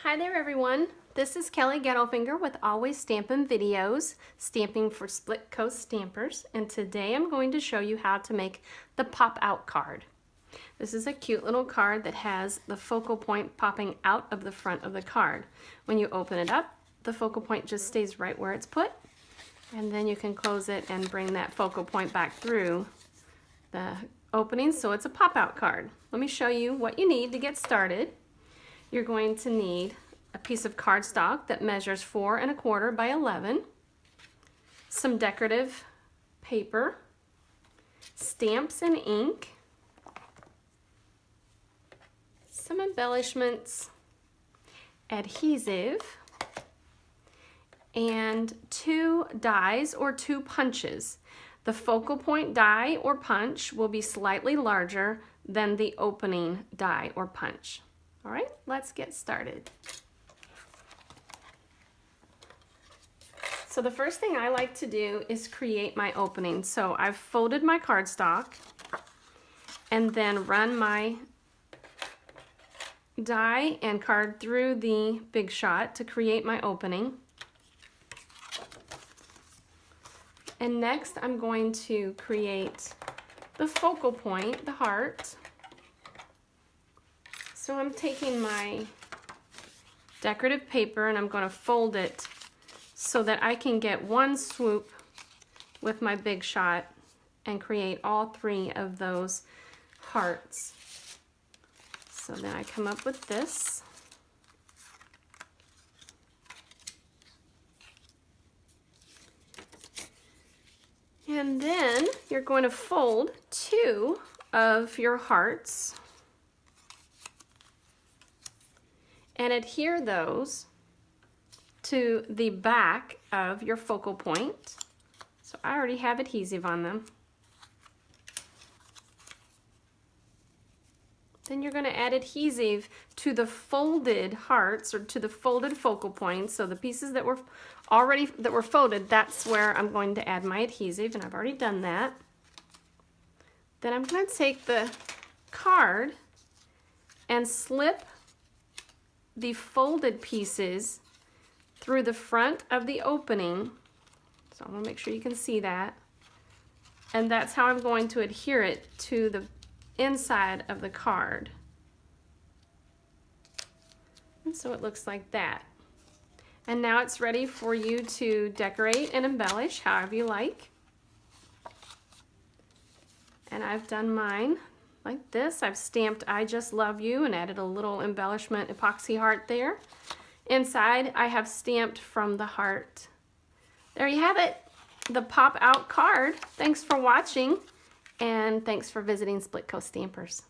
Hi there everyone, this is Kelly Gettelfinger with Always Stampin' Videos, stamping for Split Coast Stampers, and today I'm going to show you how to make the pop-out card. This is a cute little card that has the focal point popping out of the front of the card. When you open it up, the focal point just stays right where it's put, and then you can close it and bring that focal point back through the opening, so it's a pop-out card. Let me show you what you need to get started. You're going to need a piece of cardstock that measures 4 1/4 by 11, some decorative paper, stamps and ink, some embellishments, adhesive, and 2 dies or 2 punches. The focal point die or punch will be slightly larger than the opening die or punch. All right, let's get started. So the first thing I like to do is create my opening. So I've folded my cardstock and then run my die and card through the Big Shot to create my opening. And next I'm going to create the focal point, the heart. So I'm taking my decorative paper and I'm going to fold it so that I can get one swoop with my Big Shot and create all 3 of those hearts. So then I come up with this. And then you're going to fold 2 of your hearts and adhere those to the back of your focal point. So I already have adhesive on them. Then you're going to add adhesive to the folded hearts or to the folded focal points. So the pieces that were folded, that's where I'm going to add my adhesive, and I've already done that. Then I'm going to take the card and slip the folded pieces through the front of the opening. So I want to make sure you can see that. And that's how I'm going to adhere it to the inside of the card. And so it looks like that. And now it's ready for you to decorate and embellish however you like. And I've done mine like this. I've stamped I Just Love You and added a little embellishment epoxy heart there. Inside I have stamped from the heart. There you have it, the pop out card. Thanks for watching and thanks for visiting Split Coast Stampers.